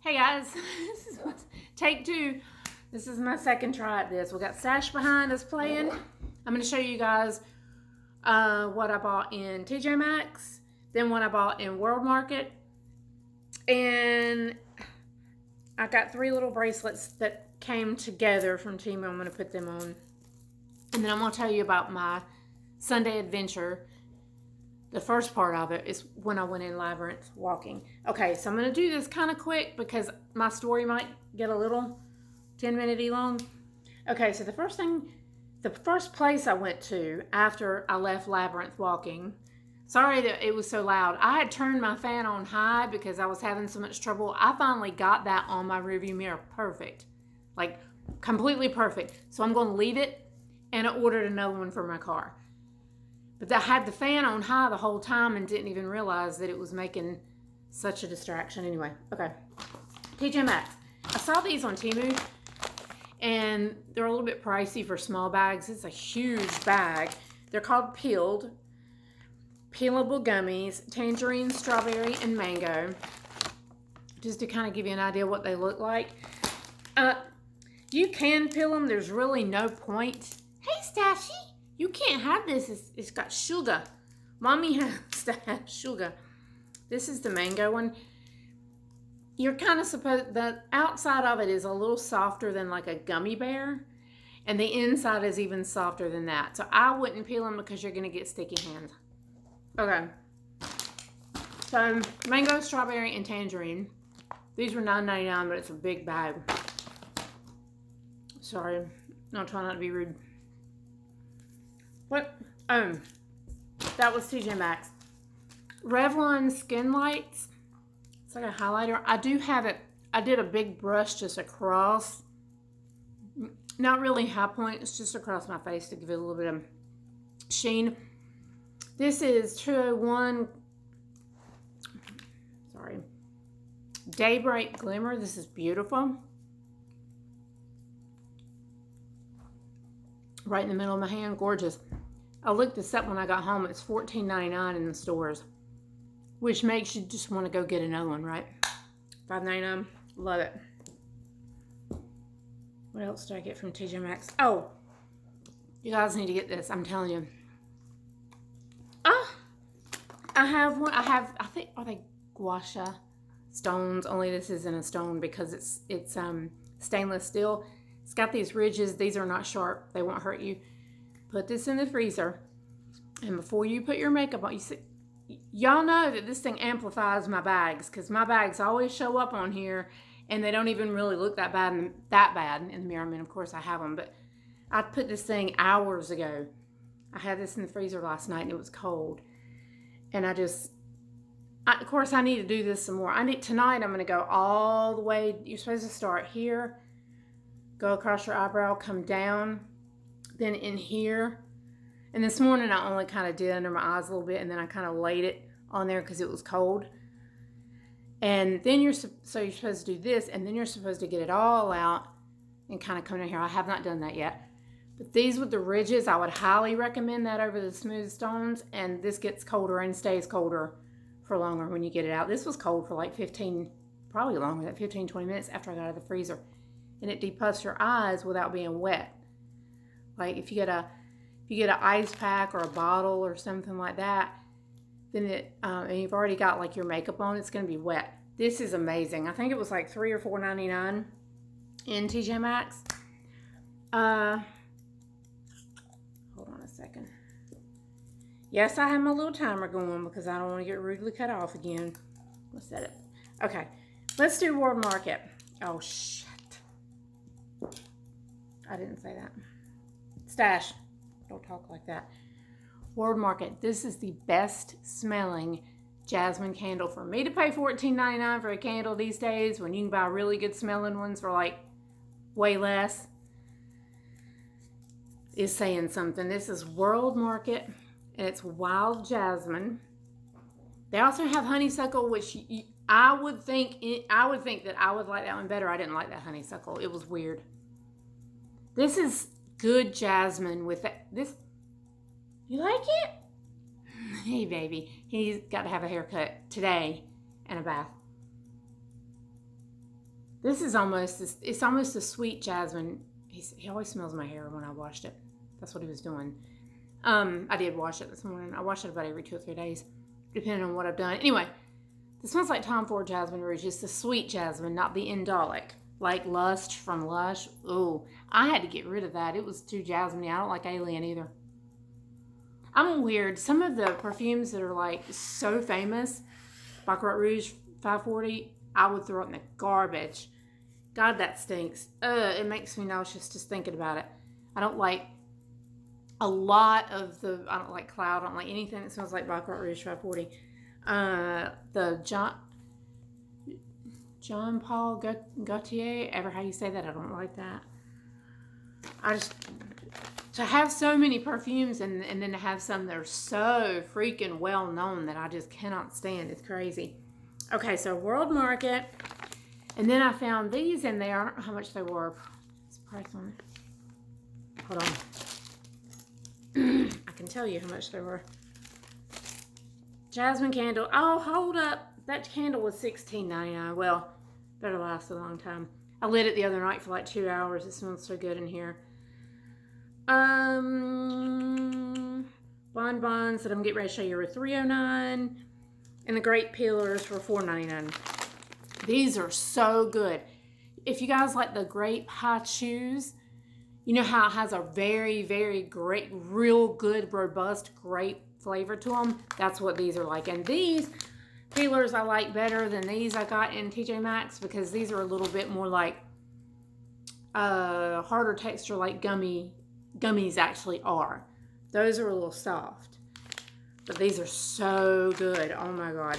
Hey guys, this is take two. This is my second try at this. We got Sash behind us playing. I'm going to show you guys what I bought in TJMaxx, then what I bought in World Market, and I got 3 little bracelets that came together from Temu. I'm going to put them on, and then I'm going to tell you about my Sunday adventure. The first part of it is when I went in Labyrinth walking. Okay, so I'm going to do this kind of quick because my story might get a little 10-minute-y long. Okay, so the first place I went to after I left Labyrinth walking, sorry that it was so loud. I had turned my fan on high because I was having so much trouble. I finally got that on my rearview mirror perfect. Like, completely perfect. So I'm going to leave it, and I ordered another one for my car. But I had the fan on high the whole time and didn't even realize that it was making such a distraction. Anyway, okay. TJMaxx. I saw these on Temu, and they're a little bit pricey for small bags. It's a huge bag. They're called peelable gummies, tangerine, strawberry, and mango. Just to kind of give you an idea what they look like. You can peel them. There's really no point. Hey, Stashy. You can't have this. It's got sugar. Mommy has to have sugar. This is the mango one. You're kind of supposed, the outside of it is a little softer than like a gummy bear. And the inside is even softer than that. So I wouldn't peel them because you're going to get sticky hands. Okay. So mango, strawberry, and tangerine. These were $9.99, but it's a big bag. Sorry. I'll try not to be rude. What? That was TJMaxx. Revlon Skinlights. It's like a highlighter. I do have it. I did a big brush just across. Not really high point. It's just across my face to give it a little bit of sheen. This is 201. Sorry. Daybreak Glimmer. This is beautiful. Right in the middle of my hand. Gorgeous. I looked this up when I got home. It's $14.99 in the stores, which makes you just want to go get another one, right? $5.99. Love it. What else did I get from TJMaxx? Oh, you guys need to get this. I'm telling you. I have one. I think, are they Gua Sha stones? Only this isn't a stone because it's stainless steel. It's got these ridges. These are not sharp. They won't hurt you. Put this in the freezer. And before you put your makeup on, you see, y'all know that this thing amplifies my bags because my bags always show up on here and they don't even really look that bad in the mirror. I mean, of course I have them, but I put this thing hours ago. I had this in the freezer last night and it was cold. And of course I need to do this some more. Tonight I'm going to go all the way. You're supposed to start here. Go across your eyebrow, come down, then in here. And this morning I only kind of did under my eyes a little bit, and then I kind of laid it on there because it was cold. And then you're supposed to do this, and then you're supposed to get it all out and kind of come in here. I have not done that yet. But these with the ridges, I would highly recommend that over the smooth stones, and this gets colder and stays colder for longer when you get it out. This was cold for like 15, probably longer than 15, 20 minutes after I got out of the freezer. And it depuffs your eyes without being wet. Like if you get an ice pack or a bottle or something like that, then and you've already got like your makeup on, it's going to be wet. This is amazing. I think it was like $3 or $4.99 in TJMaxx. Hold on a second. Yes, I have my little timer going because I don't want to get rudely cut off again. Let's set it. Okay, let's do World Market. Oh, shit. I didn't say that. Stash. Don't talk like that. World Market. This is the best smelling Jasmine candle. For me to pay $14.99 for a candle these days when you can buy really good smelling ones for like way less is saying something. This is World Market and it's Wild Jasmine. They also have honeysuckle, which I would think that I would like that one better. I didn't like that honeysuckle. It was weird. This is good jasmine with this. You like it? Hey, baby. He's got to have a haircut today and a bath. This is almost, it's almost a sweet jasmine. He always smells my hair when I washed it. That's what he was doing. I did wash it this morning. I wash it about every 2 or 3 days, depending on what I've done. Anyway, this smells like Tom Ford Jasmine Rouge. It's the sweet jasmine, not the indolic. Like Lust from Lush. Ooh, I had to get rid of that. It was too jasmine-y. I don't like Alien either. I'm weird. Some of the perfumes that are like so famous, Baccarat Rouge 540, I would throw it in the garbage. God, that stinks. It makes me nauseous just thinking about it. I don't like a lot of the, I don't like Cloud. I don't like anything that smells like Baccarat Rouge 540. The John Paul Gaultier, ever how you say that, I don't like that. I just, to have so many perfumes and then to have some that are so freaking well known that I just cannot stand. It's crazy. Okay, so World Market. And then I found these in there. I don't know how much they were. What's the price on it? Hold on. I can tell you how much they were. Jasmine candle. Oh, hold up. That candle was $16.99. Well, better last a long time. I lit it the other night for like 2 hours. It smells so good in here. Bonbons that I'm getting ready to show you were $3.09. And the Grape Peelerz were $4.99. These are so good. If you guys like the Grape high chews, you know how it has a very, very great, real good, robust grape flavor to them? That's what these are like. And these Peelerz I like better than these I got in TJMaxx because these are a little bit more like harder texture like gummies actually are. Those are a little soft. But these are so good. Oh my God.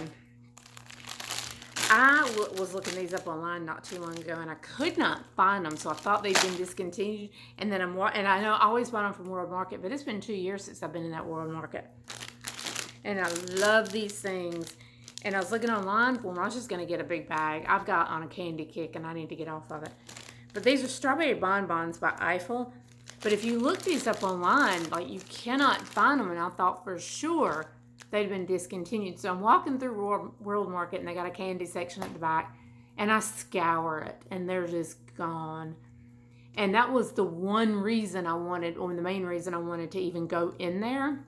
I was looking these up online not too long ago and I could not find them. So I thought they'd been discontinued. And then I know I always buy them from World Market, but it's been 2 years since I've been in that World Market. And I love these things. And I was looking online for them. I was just going to get a big bag. I've got on a candy kick and I need to get off of it. But these are strawberry bonbons by Eifel. But if you look these up online, like you cannot find them. And I thought for sure they'd been discontinued. So I'm walking through World Market and they got a candy section at the back. And I scour it and they're just gone. And that was the one reason I wanted, or the main reason I wanted to even go in there.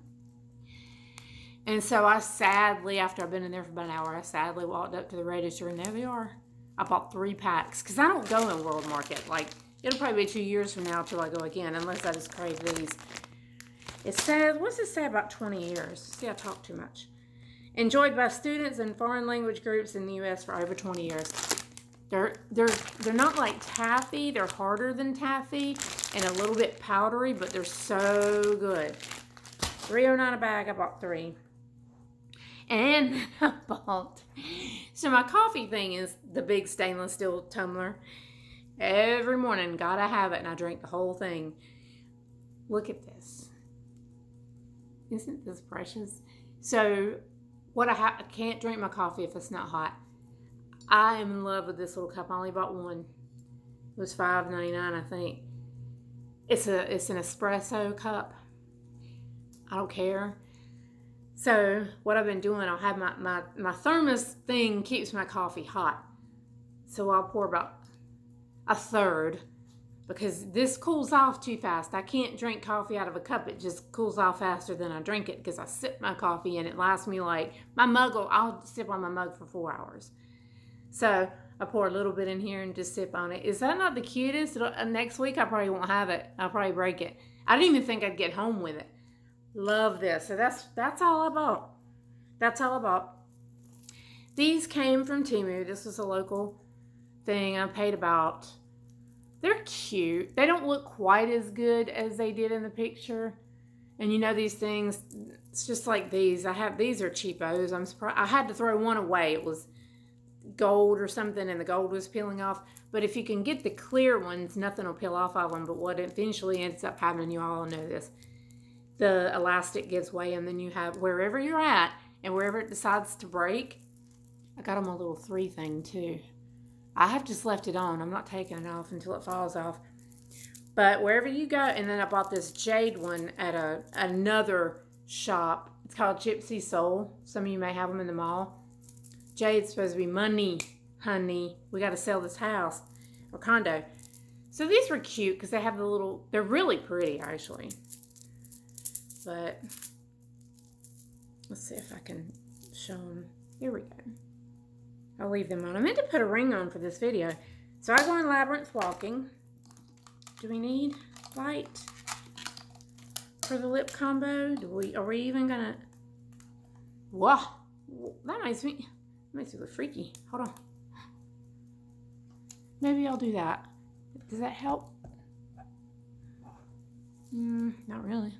And so I sadly, after I've been in there for about an hour, I sadly walked up to the register and there they are. I bought 3 packs because I don't go in World Market. Like, it'll probably be 2 years from now till I go again, unless I just crave these. It says, what's it say about 20 years? See, I talk too much. Enjoyed by students and foreign language groups in the U.S. for over 20 years. They're not like taffy. They're harder than taffy and a little bit powdery, but they're so good. $3.09 a bag. I bought 3. And I bought, so my coffee thing is the big stainless steel tumbler. Every morning, gotta have it, and I drink the whole thing. Look at this. Isn't this precious? So, I can't drink my coffee if it's not hot. I am in love with this little cup. I only bought one. It was $5.99, I think. It's an espresso cup. I don't care. So what I've been doing, I'll have my thermos thing keeps my coffee hot. So I'll pour about a third because this cools off too fast. I can't drink coffee out of a cup. It just cools off faster than I drink it because I sip my coffee and it lasts me like, I'll sip on my mug for 4 hours. So I pour a little bit in here and just sip on it. Is that not the cutest? Next week I probably won't have it. I'll probably break it. I didn't even think I'd get home with it. Love this. So that's all I bought. That's all I bought. These came from Temu. This was a local thing. I paid about, they're cute. They don't look quite as good as they did in the picture. And you know these things, it's just like these. These are cheapos. I'm surprised. I had to throw one away. It was gold or something and the gold was peeling off. But if you can get the clear ones, nothing will peel off of them. But what eventually ends up happening, you all know this, the elastic gives way and then you have, wherever you're at and wherever it decides to break, I got them a little 3 thing too. I have just left it on. I'm not taking it off until it falls off. But wherever you go, and then I bought this jade one at another shop. It's called Gypsy Soul. Some of you may have them in the mall. Jade's supposed to be money. honey, we got to sell this house or condo. So these were cute because they have the little, they're really pretty actually. But let's see if I can show them. Here we go. I'll leave them on. I meant to put a ring on for this video. So I go in Labyrinth walking. Do we need light for the lip combo? Are we even gonna? Whoa, that makes me look freaky. Hold on. Maybe I'll do that. Does that help? Not really.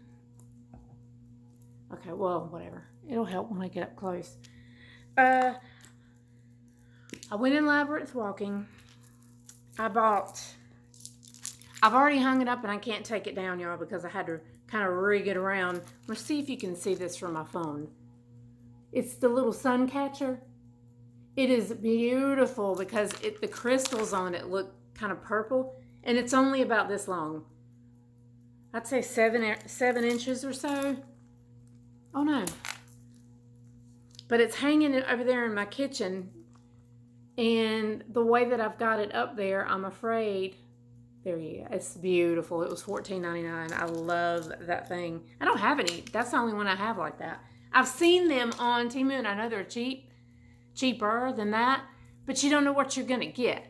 Okay, well, whatever. It'll help when I get up close. I went in Labyrinth walking. I've already hung it up and I can't take it down, y'all, because I had to kind of rig it around. Let's see if you can see this from my phone. It's the little Suncatcher. It is beautiful because the crystals on it look kind of purple, and it's only about this long. I'd say 7 inches or so. Oh no. But it's hanging over there in my kitchen, and the way that I've got it up there, I'm afraid. There you go. It's beautiful. It was $14.99. I love that thing. I don't have any. That's the only one I have like that. I've seen them on Temu, and I know they're cheaper than that, but you don't know what you're going to get.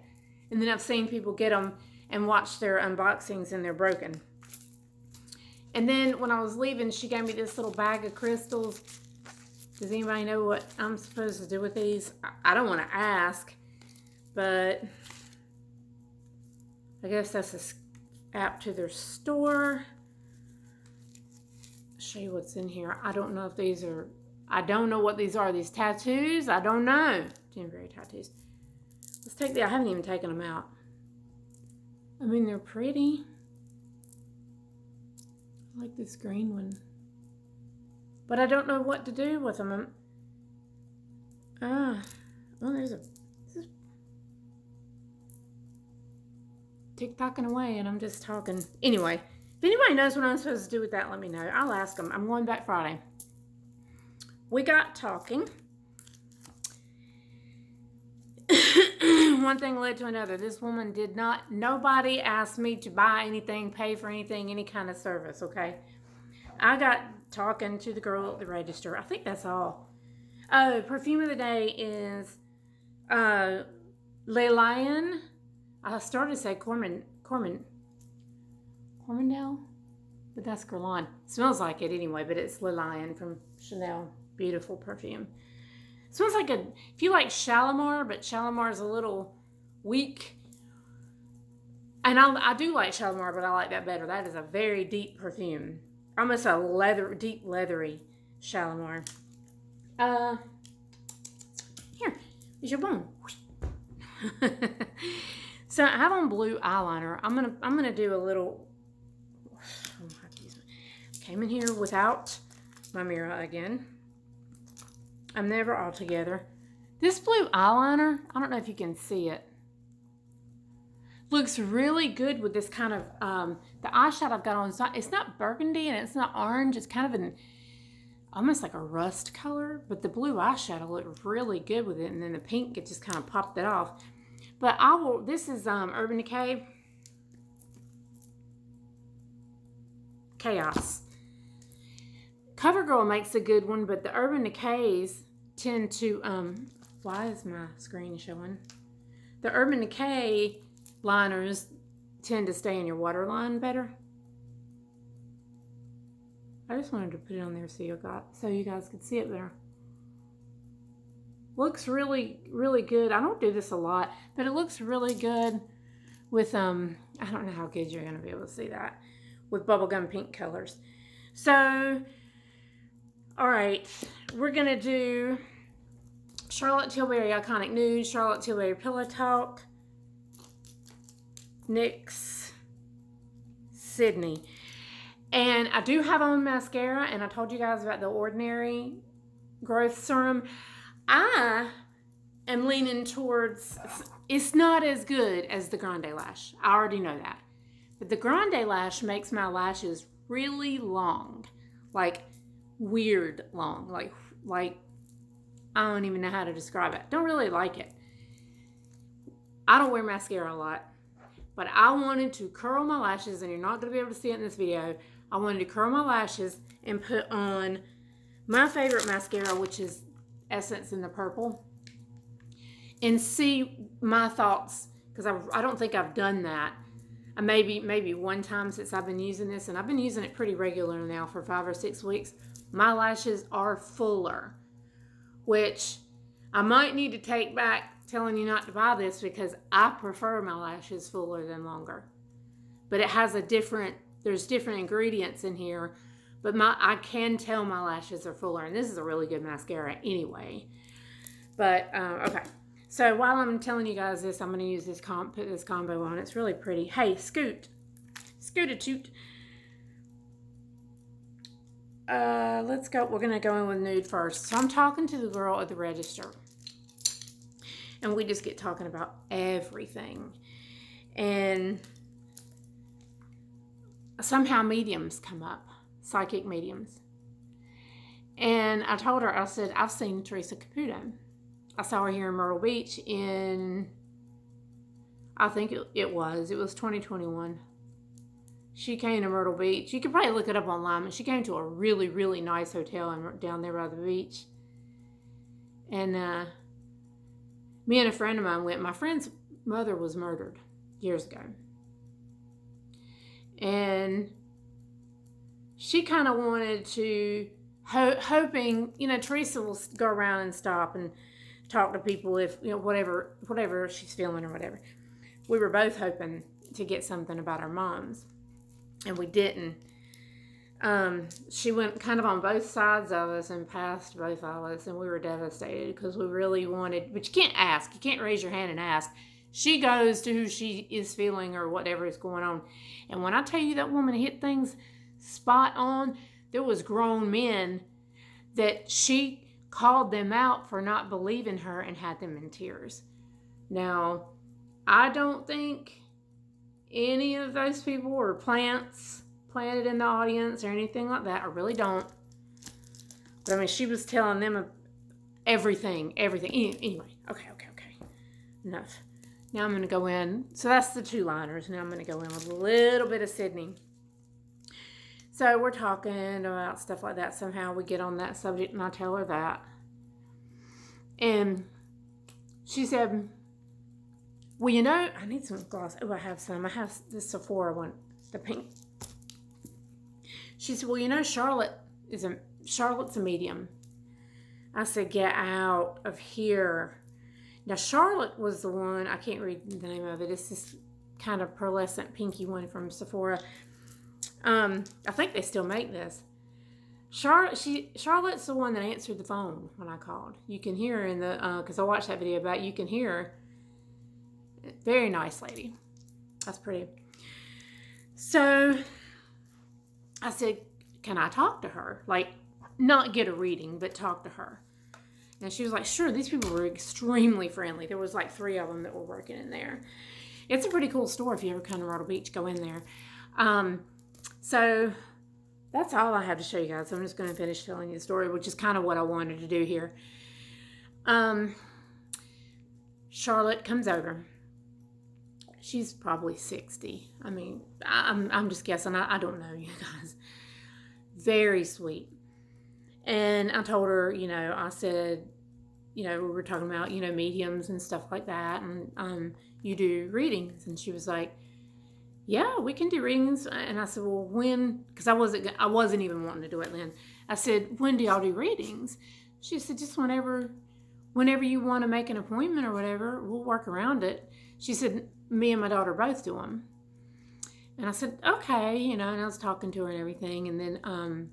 And then I've seen people get them and watch their unboxings, and they're broken. And then when I was leaving, she gave me this little bag of crystals. Does anybody know what I'm supposed to do with these? I don't want to ask, but I guess that's a app to their store. Show you what's in here. I don't know if these are, I don't know what these are. These tattoos, I don't know. Temporary tattoos. Let's take the, I haven't even taken them out. I mean, they're pretty. I like this green one. But I don't know what to do with them. Well, there's a, this is tick-tocking away and I'm just talking. Anyway, if anybody knows what I'm supposed to do with that, let me know. I'll ask them. I'm going back Friday. We got talking. One thing led to another. This woman did not, nobody asked me to buy anything, pay for anything, any kind of service, okay? I got talking to the girl at the register. I think that's all. Oh, perfume of the day is Le Lion. I started to say Cormandel, but that's Guerlain. Smells like it anyway, but it's Le Lion from Chanel. Beautiful perfume. Smells like a, if you like Shalimar, but Shalimar is a little weak. And I do like Shalimar, but I like that better. That is a very deep perfume. Almost a deep leathery Shalimar. Here, is your bone. So I have on blue eyeliner. I'm gonna do a little. Came in here without my mirror again. I'm never all together. This blue eyeliner, I don't know if you can see it. Looks really good with this kind of, the eyeshadow I've got on. It's not burgundy and it's not orange. It's kind of an, almost like a rust color. But the blue eyeshadow looked really good with it. And then the pink, it just kind of popped it off. But this is Urban Decay. Chaos. CoverGirl makes a good one, but the Urban Decays tend to, why is my screen showing? The Urban Decay liners tend to stay in your waterline better. I just wanted to put it on there so you guys could see it better. Looks really, really good. I don't do this a lot, but it looks really good with, I don't know how good you're going to be able to see that, with bubblegum pink colors. So, all right, we're going to do Charlotte Tilbury Iconic Nude, Charlotte Tilbury Pillow Talk, Nyx Sydney. And I do have on mascara, and I told you guys about the Ordinary Growth Serum. I am leaning towards, it's not as good as the Grande Lash. I already know that. But the Grande Lash makes my lashes really long. Like, weird long. Like I don't even know how to describe it. Don't really like it. I don't wear mascara a lot, but I wanted to curl my lashes, and you're not going to be able to see it in this video. I wanted to curl my lashes and put on my favorite mascara, which is Essence in the Purple, and see my thoughts, because I don't think I've done that. Maybe one time since I've been using this, and I've been using it pretty regularly now for 5 or 6 weeks. My lashes are fuller, which I might need to take back telling you not to buy this, because I prefer my lashes fuller than longer. But it has there's different ingredients in here, but I can tell my lashes are fuller, and this is a really good mascara anyway. But, okay. So while I'm telling you guys this, I'm going to use this put this combo on. It's really pretty. Hey, Scoot a toot. Let's go. We're going to go in with Nude first. So I'm talking to the girl at the register, and we just get talking about everything. And somehow mediums come up, psychic mediums. And I told her, I said, I've seen Teresa Caputo. I saw her here in Myrtle Beach in, I think it was 2021. She came to Myrtle Beach. You can probably look it up online, but she came to a really, really nice hotel down there by the beach. And me and a friend of mine went. My friend's mother was murdered years ago. And she kind of wanted to, hoping, Teresa will go around and stop and talk to people if, whatever she's feeling or whatever. We were both hoping to get something about our moms, and we didn't. She went kind of on both sides of us and passed both of us, and we were devastated because we really wanted, but you can't ask. You can't raise your hand and ask. She goes to who she is feeling or whatever is going on. And when I tell you that woman hit things spot on, there was grown men that she called them out for not believing her and had them in tears. Now, I don't think any of those people were plants planted in the audience or anything like that. I really don't. But I mean, she was telling them everything. Anyway, okay. Enough. Now I'm going to go in. So that's the 2 liners. Now I'm going to go in with a little bit of Sydney. So we're talking about stuff like that. Somehow we get on that subject, and I tell her that. And she said, well, I need some gloss. Oh, I have some. I have the Sephora one, the pink. She said, well, Charlotte's a medium. I said, get out of here. Now, Charlotte was the one, I can't read the name of it. It's this kind of pearlescent pinky one from Sephora. I think they still make this. Charlotte's the one that answered the phone when I called. You can hear her in the, because I watched that video about it, you can hear her. Very nice lady. That's pretty. So I said, can I talk to her? Like, not get a reading, but talk to her. And she was like, sure. These people were extremely friendly. There was like 3 of them that were working in there. It's a pretty cool store. If you ever come to Myrtle Beach, go in there. So that's all I have to show you guys. I'm just going to finish telling you the story, which is kind of what I wanted to do here. Charlotte comes over. She's probably 60. I mean, I'm just guessing. I don't know, you guys. Very sweet. And I told her, I said, we were talking about, mediums and stuff like that. And you do readings. And she was like, yeah, we can do readings. And I said, well, when? Because I wasn't even wanting to do it then. I said, when do y'all do readings? She said, just whenever you want to make an appointment or whatever, we'll work around it. She said, me and my daughter both do them. And I said, okay, and I was talking to her and everything. And then,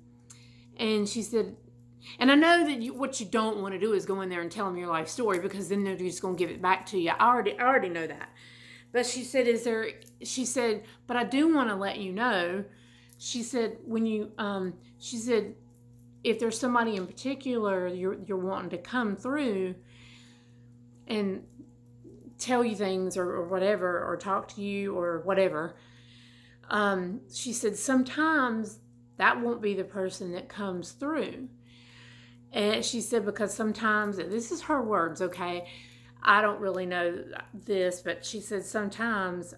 and she said, and I know that what you don't want to do is go in there and tell them your life story, because then they're just going to give it back to you. I already know that. But she said, but I do want to let you know, she said, she said, if there's somebody in particular you're wanting to come through and tell you things or whatever, or talk to you or whatever, she said, sometimes that won't be the person that comes through. And she said, because sometimes, this is her words, okay, I don't really know this, but she said sometimes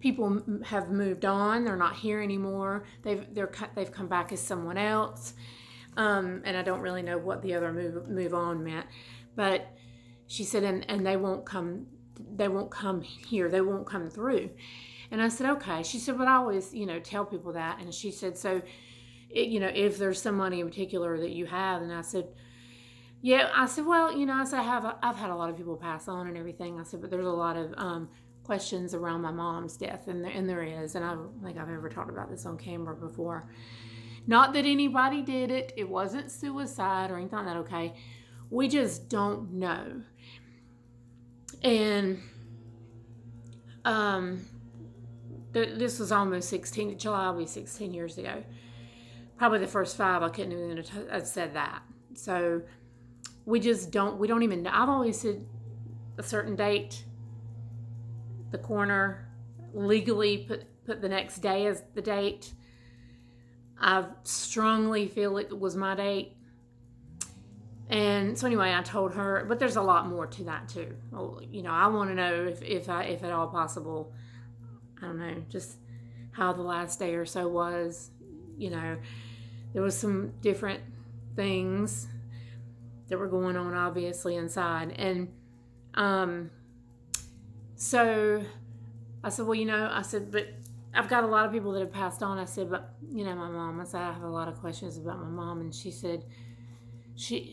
people have moved on. They're not here anymore. They've come back as someone else. And I don't really know what the other move on meant, but she said, and they won't come here. They won't come through. And I said, okay. She said, but I always, tell people that. And she said, so, if there's somebody in particular that you have, and I said, yeah. I said, well, I said, I've had a lot of people pass on and everything. I said, but there's a lot of questions around my mom's death, and there is, and I don't think I've ever talked about this on camera before. Not that anybody did it. It wasn't suicide or anything like that, okay? We just don't know. And this was almost 16, July will be 16 years ago. Probably the first 5 I couldn't even have said that. So we don't even know. I've always said a certain date. The coroner legally put the next day as the date. I strongly feel it was my date. And so anyway, I told her, but there's a lot more to that too. I want to know if at all possible, I don't know, just how the last day or so was. There was some different things that were going on obviously inside. And so I said, well, but I've got a lot of people that have passed on. I said, but my mom, I said, I have a lot of questions about my mom. And she said, this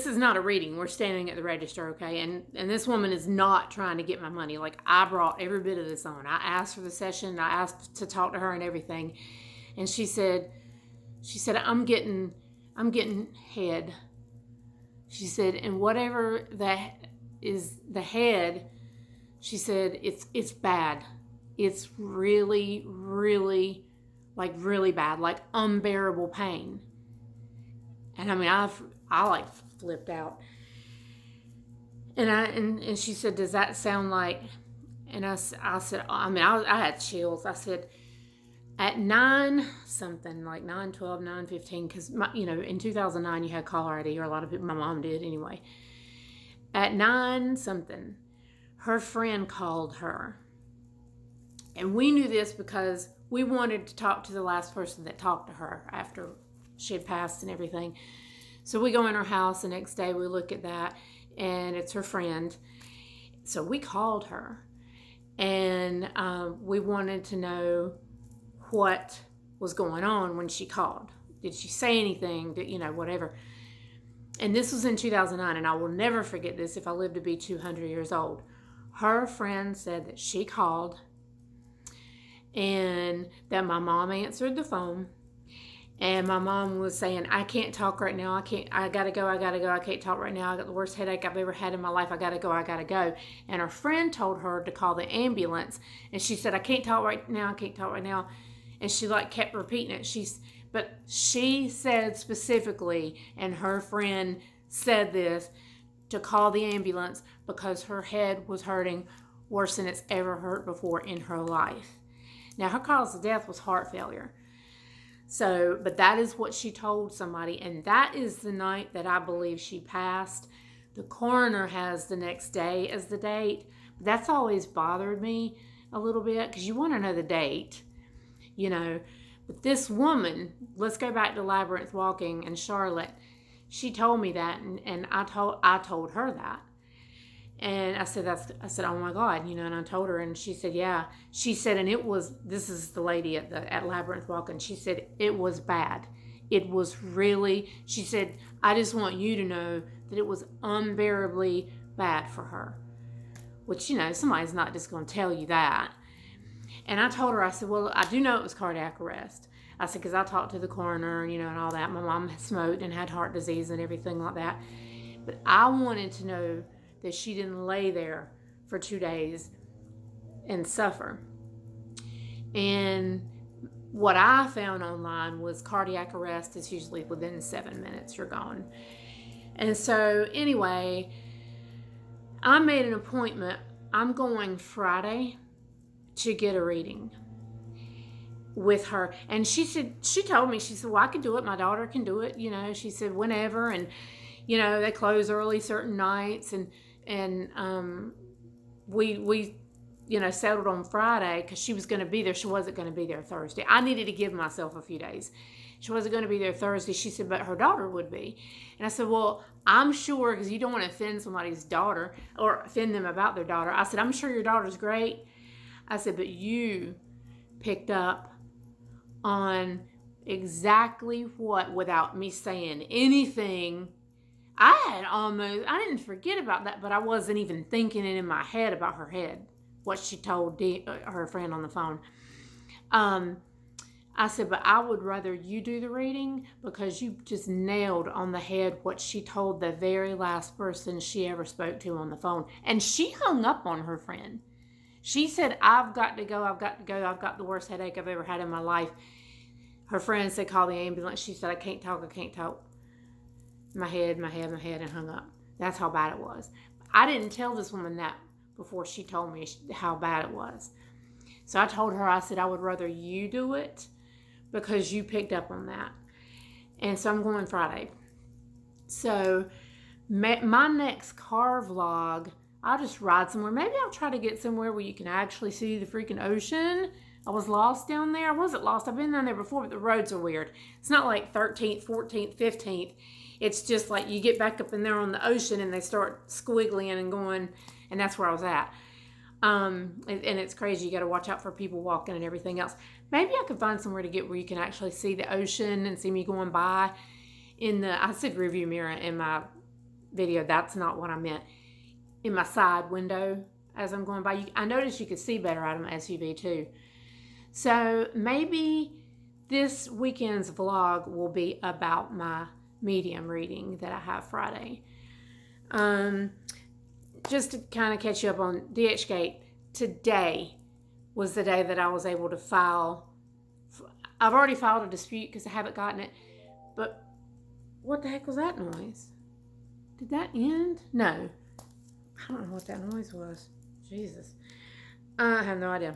is not a reading. We're standing at the register, okay? And this woman is not trying to get my money. Like, I brought every bit of this on. I asked for the session. I asked to talk to her and everything. And she said, I'm getting head. She said, and whatever that is the head, she said, it's bad. It's really, really, really bad, like unbearable pain. And I mean, I like flipped out. And she said, does that sound like, and I said, I had chills. I said, at 9 something, like 9:12, 9:15, because in 2009 you had caller ID, or a lot of people, my mom did anyway. At 9 something, her friend called her. And we knew this because we wanted to talk to the last person that talked to her after she had passed and everything. So we go in her house the next day, we look at that, and it's her friend. So we called her, and we wanted to know what was going on when she called. Did she say anything? Whatever. And this was in 2009, and I will never forget this if I live to be 200 years old. Her friend said that she called and that my mom answered the phone, and my mom was saying, I can't talk right now. I gotta go. I can't talk right now. I got the worst headache I've ever had in my life. I gotta go. And her friend told her to call the ambulance, and she said, I can't talk right now. And she kept repeating it. But she said specifically, and her friend said this, to call the ambulance because her head was hurting worse than it's ever hurt before in her life. Now, her cause of death was heart failure. So, but that is what she told somebody, and that is the night that I believe she passed. The coroner has the next day as the date. That's always bothered me a little bit because you want to know the date, But this woman, let's go back to Labyrinth Walking and Charlotte. She told me that, and I told her that. And I said, oh my God, and I told her, and she said, yeah. She said, and this is the lady at Labyrinth Walking. She said, it was bad. It was really, she said, I just want you to know that it was unbearably bad for her. Which, somebody's not just going to tell you that. And I told her, I said, well, I do know it was cardiac arrest. I said, because I talked to the coroner, and all that. My mom had smoked and had heart disease and everything like that. But I wanted to know that she didn't lay there for 2 days and suffer. And what I found online was cardiac arrest is usually within 7 minutes you're gone. And so anyway, I made an appointment. I'm going Friday to get a reading. with her. And she told me, she said, well, I can do it. My daughter can do it. She said, whenever. And, they close early certain nights. And we settled on Friday because she was going to be there. She wasn't going to be there Thursday. I needed to give myself a few days. She wasn't going to be there Thursday. She said, but her daughter would be. And I said, well, I'm sure, because you don't want to offend somebody's daughter or offend them about their daughter. I said, I'm sure your daughter's great. I said, but you picked up on exactly what, without me saying anything. I didn't forget about that, but I wasn't even thinking it in my head about her head, what she told her friend on the phone. I said, but I would rather you do the reading, because you just nailed on the head what she told the very last person she ever spoke to on the phone. And she hung up on her friend. She said, I've got to go. I've got the worst headache I've ever had in my life. Her friend said, call the ambulance. She said, I can't talk. My head, and hung up. That's how bad it was. I didn't tell this woman that before she told me how bad it was. So I told her, I said, I would rather you do it, because you picked up on that. And so I'm going Friday. So my next car vlog, I'll just ride somewhere. Maybe I'll try to get somewhere where you can actually see the freaking ocean. I was lost down there. I wasn't lost. I've been down there before, but the roads are weird. It's not like 13th, 14th, 15th. It's just like you get back up in there on the ocean and they start squiggling and going, and that's where I was at. And it's crazy. You got to watch out for people walking and everything else. Maybe I could find somewhere to get where you can actually see the ocean and see me going by I said review mirror in my video. That's not what I meant. In my side window as I'm going by. I noticed you could see better out of my SUV too. So maybe this weekend's vlog will be about my medium reading that I have Friday. Just to kind of catch you up on DHgate, today was the day that I was able to file. I've already filed a dispute because I haven't gotten it. But what the heck was that noise? Did that end? No. I don't know what that noise was. Jesus. I have no idea.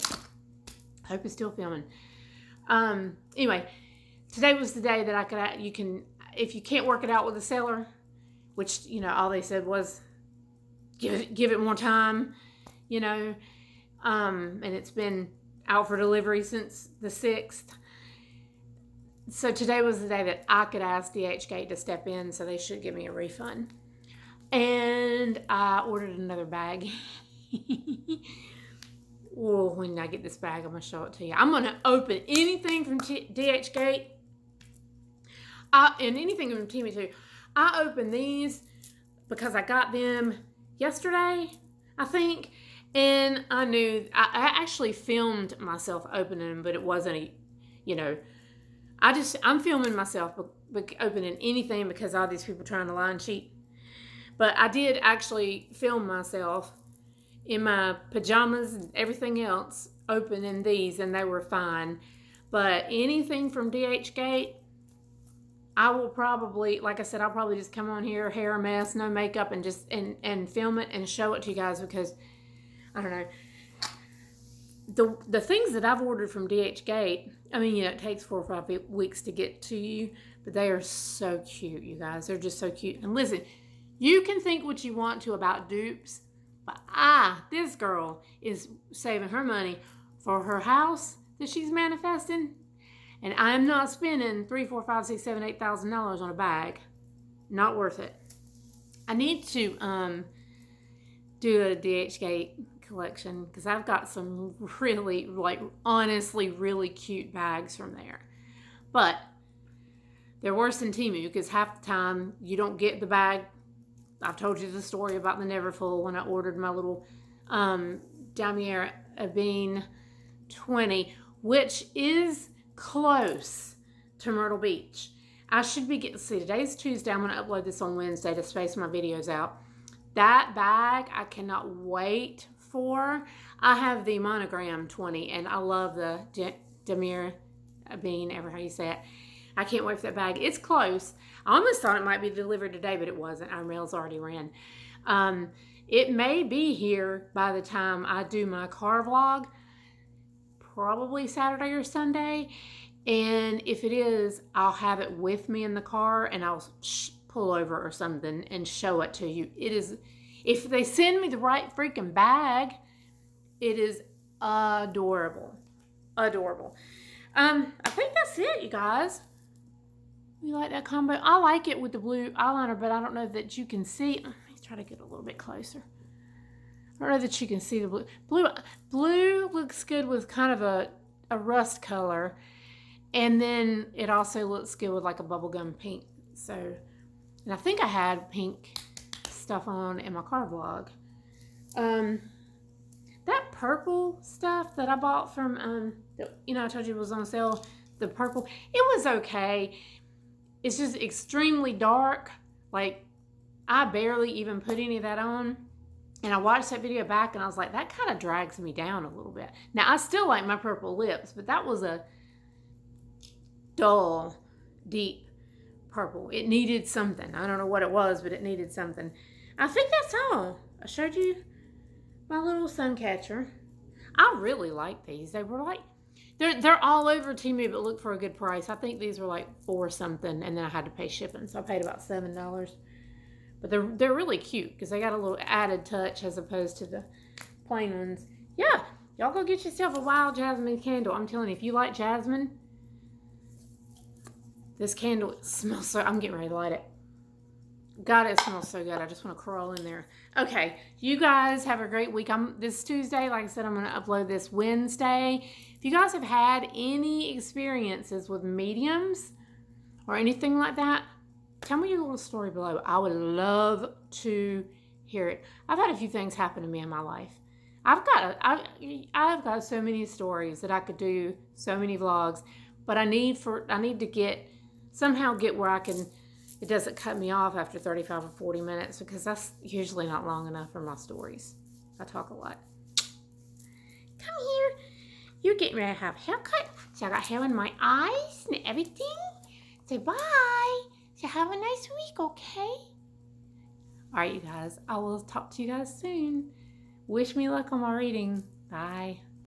I hope it's still filming. Anyway, today was the day that you can, if you can't work it out with the seller, which, all they said was, give it more time, and it's been out for delivery since the 6th. So today was the day that I could ask DHgate to step in, so they should give me a refund. And I ordered another bag. Oh, when I get this bag, I'm going to show it to you. I'm going to open anything from DHgate and anything from Temu too. I opened these because I got them yesterday, I think, and I knew, I actually filmed myself opening them, but it wasn't I'm filming myself opening anything because all these people trying to lie and cheat. But I did actually film myself in my pajamas and everything else opening these, and they were fine. But anything from DHgate, I will probably, like I said, I'll probably just come on here, hair a mess, no makeup, and just and film it and show it to you guys, because I don't know. The things that I've ordered from DHgate, I mean, it takes 4 or 5 weeks to get to you, but they are so cute, you guys. They're just so cute. And listen, you can think what you want to about dupes, but this girl is saving her money for her house that she's manifesting. And I'm not spending $3,000, $4,000, $5,000, $6,000, $7,000, $8,000 on a bag. Not worth it. I need to do a DHgate collection because I've got some really, honestly, really cute bags from there. But they're worse than Temu because half the time you don't get the bag. I've told you the story about the Neverfull when I ordered my little Damier Ebene 20, which is close to Myrtle Beach. I should be getting, see, today's Tuesday. I'm going to upload this on Wednesday to space my videos out. That bag, I cannot wait for. I have the Monogram 20, and I love the Damier Ebene, ever how you say it. I can't wait for that bag. It's close. I almost thought it might be delivered today, but it wasn't. Our mail's already ran. It may be here by the time I do my car vlog. probably Saturday or Sunday. And if it is, I'll have it with me in the car and I'll pull over or something and show it to you. It is, if they send me the right freaking bag, it is adorable. Adorable. I think that's it, you guys. You like that combo? I like it with the blue eyeliner, but I don't know that you can see. Let me try to get a little bit closer. I don't know that you can see the blue. Blue looks good with kind of a rust color. And then it also looks good with like a bubblegum pink. So, and I think I had pink stuff on in my car vlog. That purple stuff that I bought from, I told you it was on sale. The purple, it was okay. It's just extremely dark. Like, I barely even put any of that on. And I watched that video back and I was like, that kind of drags me down a little bit. Now, I still like my purple lips, but that was a dull, deep purple. It needed something. I don't know what it was, but it needed something. I think that's all. I showed you my little Suncatcher. I really like these. They were like, they're all over Temu, but look for a good price. I think these were like $4 something, and then I had to pay shipping, so I paid about $7. But they're really cute because they got a little added touch as opposed to the plain ones. Yeah, y'all go get yourself a wild jasmine candle. I'm telling you, if you like jasmine, this candle smells so... I'm getting ready to light it. God, it smells so good. I just want to crawl in there. Okay, you guys have a great week. This Tuesday, like I said, I'm going to upload this Wednesday. If you guys have had any experiences with mediums or anything like that, tell me your little story below. I would love to hear it. I've had a few things happen to me in my life. I've got so many stories that I could do, so many vlogs, but I need to somehow get where it doesn't cut me off after 35 or 40 minutes, because that's usually not long enough for my stories. I talk a lot. Come here. You're getting ready to have a haircut. So I got hair in my eyes and everything. Say bye. So have a nice week, okay? All right, you guys. I will talk to you guys soon. Wish me luck on my reading. Bye.